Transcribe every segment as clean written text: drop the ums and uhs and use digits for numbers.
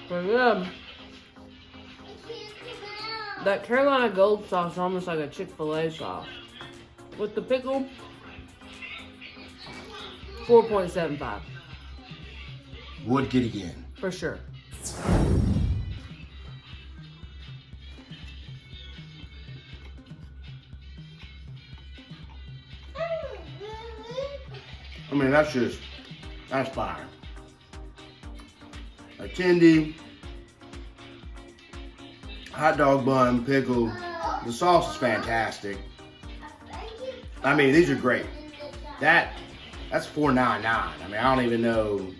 Pretty good. That Carolina Gold sauce is almost like a Chick-fil-A sauce. With the pickle, 4.75. Would get again. For sure. I mean, that's fire. A tendy, hot dog bun, pickle. The sauce is fantastic. I mean, these are great. That's $4.99. I mean, I don't even know.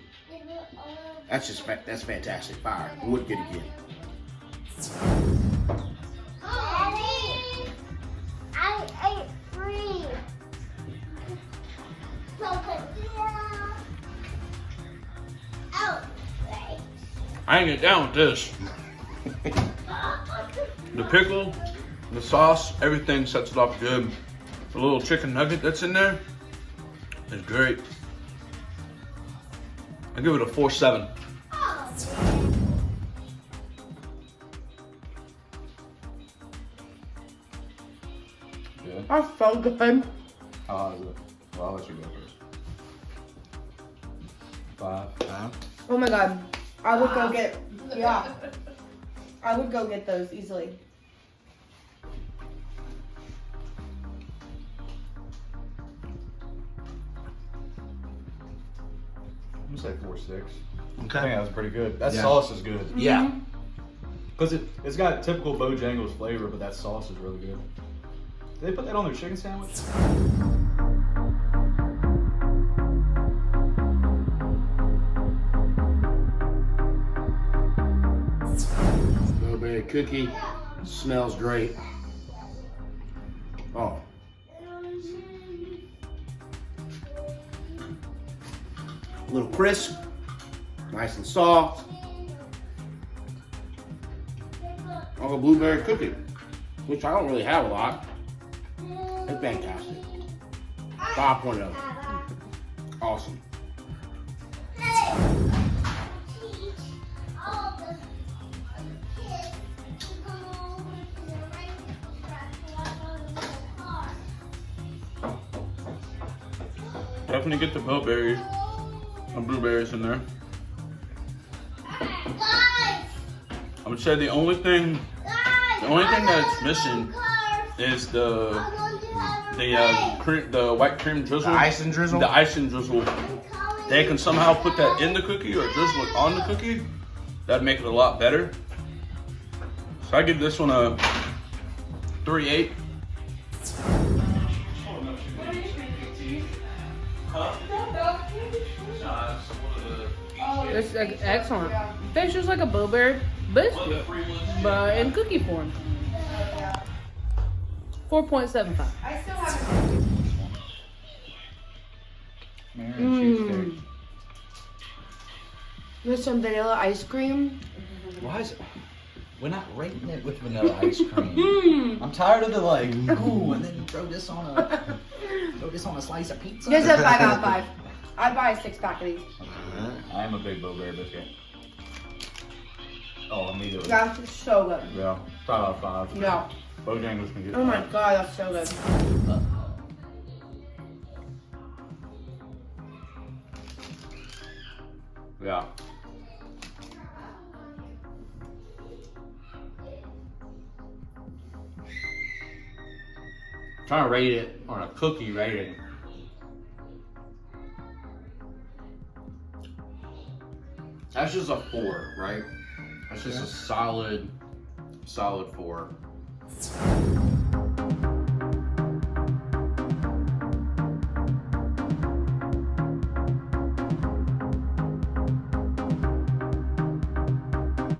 That's fantastic. Fire. Would get again. I ate 3. I ain't get down with this. The pickle, the sauce, everything sets it off good. The little chicken nugget that's in there is great. I give it a 4.7. Yeah. That's so good. How hot is it? Well, I'll let you go first. 5. Oh my god. I would go get, I would go get those easily. I'm gonna say 4.6. I think Okay. that was pretty good. That Yeah. sauce is good. Yeah. Because it's got typical Bojangles flavor, but that sauce is really good. Did they put that on their chicken sandwich? Strawberry cookie. Smells great. Oh. A little crisp. Nice and soft. Oh, a blueberry cookie, which I don't really have a lot. It's fantastic. 5.0. Awesome. Definitely get the blueberries and blueberries in there. I would say the only thing that's missing is the white cream drizzle. The ice and drizzle? The ice and drizzle. They can somehow put that in the cookie or drizzle it on the cookie. That'd make it a lot better. So I give this one a 3.8. It's excellent. Tastes just like a blueberry biscuit, but in cookie form. 4.75. I still haven't. Cheesecake. With some vanilla ice cream. Why is it? We're not rating it with vanilla ice cream. I'm tired of the like, ooh, and then throw this on a slice of pizza. This is a 5 out of 5. I'd buy a 6-pack of these. I am a big blueberry biscuit. Oh, immediately. That's so good. Yeah, 5 out of 5. Yeah. Bojangles can get Oh my 5. god, that's so good. Yeah. Trying to rate it on a cookie rating. That's just a 4, right? That's just a solid 4.